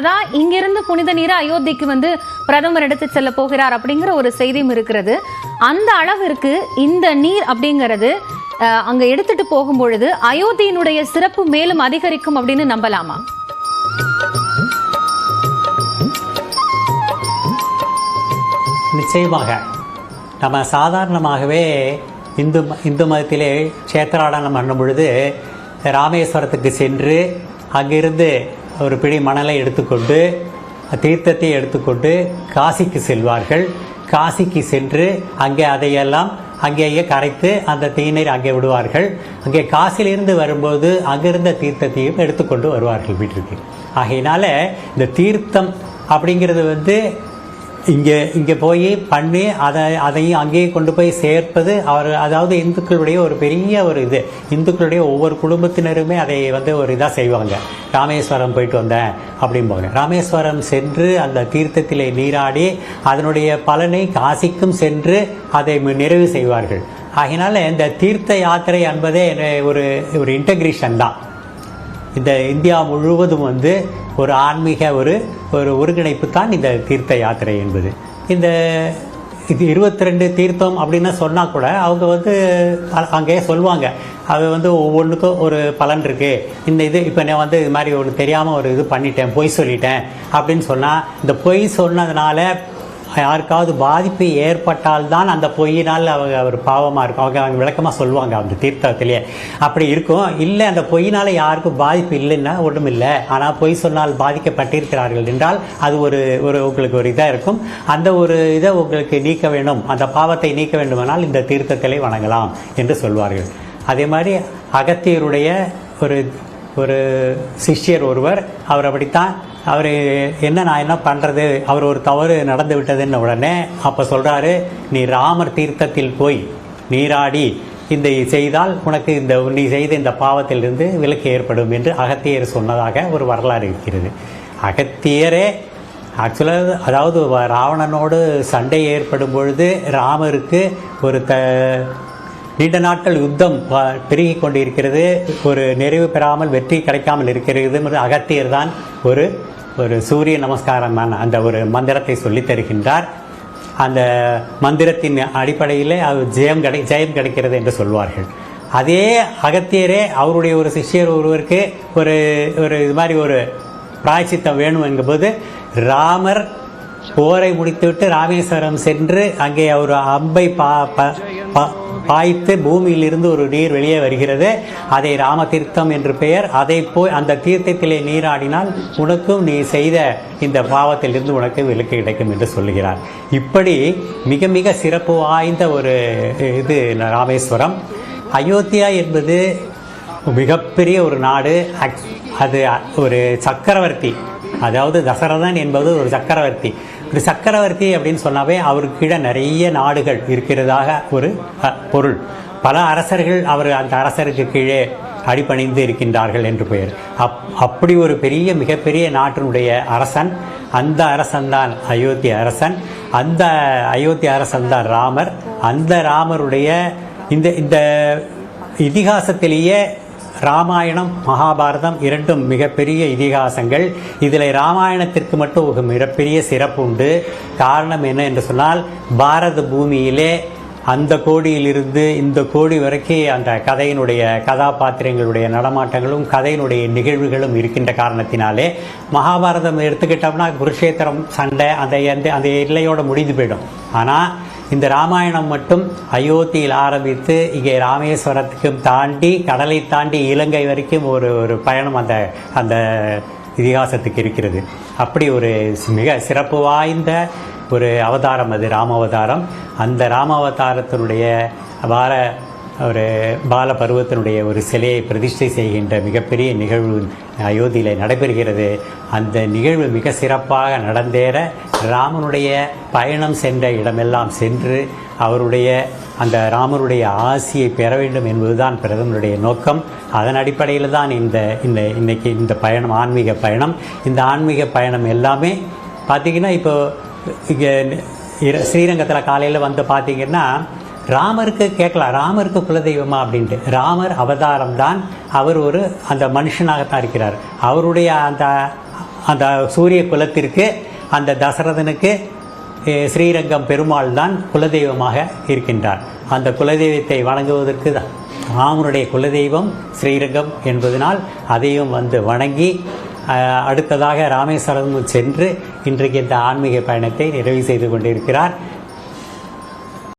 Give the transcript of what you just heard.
தான் இங்கிருந்து புனித நீரை அயோத்திக்கு வந்து பிரதமர் எடுத்து செல்ல போகிறார் அப்படிங்கிற ஒரு செய்தியும் இருக்கிறது. அந்த அளவிற்கு இந்த நீர் அப்படிங்கிறது அங்க எடுத்துட்டு போகும் பொழுது அயோத்தியினுடைய சிறப்பு மேலும் அதிகரிக்கும் அப்படின்னு நம்பலாமா? நிச்சயமாக. நம்ம சாதாரணமாகவே இந்து மதத்திலே க்ஷேத்திராடனம் பண்ணும் பொழுது ராமேஸ்வரத்துக்கு சென்று அங்கிருந்து ஒரு பிடி மணலை எடுத்துக்கொண்டு தீர்த்தத்தை எடுத்துக்கொண்டு காசிக்கு செல்வார்கள். காசிக்கு சென்று அங்கே அதையெல்லாம் அங்கேயே கரைத்து அந்த தீநீர் அங்கே விடுவார்கள். அங்கே காசிலிருந்து வரும்போது அங்கிருந்த தீர்த்தத்தையும் எடுத்துக்கொண்டு வருவார்கள் வீட்டிற்கு. ஆகையினால இந்த தீர்த்தம் அப்படிங்கிறது வந்து இங்கே போய் பண்ணி அதையும் அங்கேயே கொண்டு போய் சேர்ப்பது அதாவது இந்துக்களுடைய ஒரு பெரிய ஒரு இது. இந்துக்களுடைய ஒவ்வொரு குடும்பத்தினருமே அதை வந்து ஒரு இதாக செய்வாங்க. ராமேஸ்வரம் போயிட்டு வந்தேன் அப்படிம்பாங்க. ராமேஸ்வரம் சென்று அந்த தீர்த்தத்திலே நீராடி அதனுடைய பலனை காசிக்கும் சென்று அதை நிறைவு செய்வார்கள். ஆகினால இந்த தீர்த்த யாத்திரை என்பதே ஒரு இன்டகிரேஷன் தான். இந்த இந்தியா முழுவதும் வந்து ஒரு ஆன்மீக ஒரு ஒருங்கிணைப்பு தான் இந்த தீர்த்த யாத்திரை என்பது. இது 22 தீர்த்தம் அப்படின்னு சொன்னால் கூட அவங்க வந்து அங்கேயே சொல்லுவாங்க. அது வந்து ஒவ்வொன்றுக்கும் ஒரு பலன் இருக்குது. இந்த இது இப்போ நான் வந்து இது மாதிரி ஒன்று தெரியாமல் ஒரு இது பண்ணிட்டேன், பொய் சொல்லிட்டேன் அப்படின்னு சொன்னால் இந்த பொய் சொன்னதுனால யாருக்காவது பாதிப்பு ஏற்பட்டால்தான் அந்த பொய்யினால் ஒரு பாவமாக இருக்கும். அவங்க விளக்கமாக சொல்லுவாங்க அந்த தீர்த்தத்திலே. அப்படி இருக்கும். இல்லை அந்த பொய்யினால் யாருக்கும் பாதிப்பு இல்லைன்னா ஒன்றும் இல்லை, ஆனால் பொய் சொன்னால் பாதிக்கப்பட்டிருக்கிறார்கள் என்றால் அது ஒரு உங்களுக்கு ஒரு இதாக இருக்கும். அந்த ஒரு இதை உங்களுக்கு நீக்க வேண்டும், அந்த பாவத்தை நீக்க வேண்டுமானால் இந்த தீர்த்தத்திலே வணங்கலாம் என்று சொல்வார்கள். அதே மாதிரி அகத்தியருடைய ஒரு சிஷ்யர் ஒருவர், அவர் அப்படித்தான். அவர் நான் என்ன பண்ணுறது, அவர் ஒரு தவறு நடந்து விட்டதுன்னு உடனே அப்போ சொல்கிறாரு, நீ ராமர் தீர்த்தத்தில் போய் நீராடி இந்த செய்தால் உனக்கு நீ செய்த இந்த பாவத்திலிருந்து விலக்கு ஏற்படும் என்று அகத்தியர் சொன்னதாக ஒரு வரலாறு இருக்கிறது. அகத்தியரே ஆக்சுவலாக அதாவது ராவணனோடு சண்டை ஏற்படும் பொழுது ராமருக்கு ஒரு நீண்ட நாட்கள் யுத்தம் பெருகி கொண்டு இருக்கிறது, ஒரு நிறைவு பெறாமல் வெற்றி கிடைக்காமல் இருக்கிறது. அகத்தியர் தான் ஒரு சூரிய நமஸ்காரமான அந்த ஒரு மந்திரத்தை சொல்லித் தருகின்றார். அந்த மந்திரத்தின் அடிப்படையில் ஜெயம் கிடைக்கிறது என்று சொல்வார்கள். அதே அகத்தியரே அவருடைய ஒரு சிஷ்யர் ஒருவருக்கு ஒரு இது மாதிரி ஒரு பிராயச்சித்தம் வேணும் என்கும்போது ராமர் போரை முடித்துவிட்டு ராமேஸ்வரம் சென்று அங்கே ஒரு அம்பை பாய்த்து பூமியிலிருந்து ஒரு நீர் வெளியே வருகிறது. அதை ராமதீர்த்தம் என்று பெயர். அதை போய் அந்த தீர்த்தத்திலே நீராடினால் உனக்கும் நீ செய்த இந்த பாவத்திலிருந்து உனக்கு விலக்கு கிடைக்கும் என்று சொல்லுகிறார். இப்படி மிக மிக சிறப்பு வாய்ந்த ஒரு இது ராமேஸ்வரம். அயோத்தியா என்பது மிகப்பெரிய ஒரு நாடு. அது ஒரு சக்கரவர்த்தி, அதாவது தசரதன் என்பது ஒரு சக்கரவர்த்தி. ஒரு சக்கரவர்த்தி அப்படின்னு சொன்னாவே அவருக்கு கீழே நிறைய நாடுகள் இருக்கிறதாக ஒரு பொருள். பல அரசர்கள் அந்த அரசருக்கு கீழே அடிபணிந்து இருக்கின்றார்கள் என்று பெயர். அப்படி ஒரு மிகப்பெரிய நாட்டினுடைய அரசன். அந்த அரசன்தான் அயோத்திய அரசன். அந்த அயோத்திய அரசன் தான் ராமர். அந்த ராமருடைய இந்த இதிகாசத்திலேயே ராமாயணம் மகாபாரதம் இரண்டும் மிகப்பெரிய இதிகாசங்கள். இதில் ராமாயணத்திற்கு மட்டும் ஒரு மிகப்பெரிய சிறப்பு உண்டு. காரணம் என்ன என்று சொன்னால், பாரத பூமியிலே அந்த கோடியிலிருந்து இந்த கோடி வரைக்கும் அந்த கதையினுடைய கதாபாத்திரங்களுடைய நடமாட்டங்களும் கதையினுடைய நிகழ்வுகளும் இருக்கின்ற காரணத்தினாலே மகாபாரதம் எடுத்துக்கிட்டோம்னா குருஷேத்திரம் சண்டை அந்த எல்லையோடு முடிந்து போயிடும். ஆனால் இந்த ராமாயணம் மட்டும் அயோத்தியில் ஆரம்பித்து இங்கே ராமேஸ்வரத்துக்கும் தாண்டி கடலை தாண்டி இலங்கை வரைக்கும் ஒரு பயணம் அந்த இதிகாசத்துக்கு இருக்கிறது. அப்படி ஒரு மிக சிறப்பு வாய்ந்த ஒரு அவதாரம் அது ராமாவதாரம். அந்த ராமாவதாரத்தினுடைய பால பருவத்தினுடைய ஒரு சிலையை பிரதிஷ்டை செய்கின்ற மிகப்பெரிய நிகழ்வு அயோத்தியில் நடைபெறுகிறது. அந்த நிகழ்வு மிக சிறப்பாக நடந்தேற ராமனுடைய பயணம் சென்ற இடமெல்லாம் சென்று அவருடைய அந்த ராமருடைய ஆசியை பெற வேண்டும் என்பதுதான் பிரதமருடைய நோக்கம். அதன் அடிப்படையில் தான் இன்னைக்கு இந்த பயணம், ஆன்மீக பயணம். இந்த ஆன்மீக பயணம் எல்லாமே பார்த்திங்கன்னா இப்போ இங்கே ஸ்ரீரங்கத்தில் காலையில் வந்து பார்த்திங்கன்னா ராமருக்கு கேட்கலாம், ராமருக்கு குலதெய்வமா அப்படின்ட்டு. ராமர் அவதாரம் தான். அவர் அந்த மனுஷனாகத்தான் இருக்கிறார். அவருடைய அந்த சூரிய குலத்திற்கு, அந்த தசரதனுக்கு ஸ்ரீரங்கம் பெருமாள் தான் குலதெய்வமாக இருக்கின்றார். அந்த குலதெய்வத்தை வணங்குவதற்கு ராமனுடைய குலதெய்வம் ஸ்ரீரங்கம் என்பதனால் அதையும் வணங்கி அடுத்ததாக ராமேஸ்வரம் சென்று இன்றைக்கு இந்த ஆன்மீக பயணத்தை நிறைவு செய்து கொண்டிருக்கிறார்.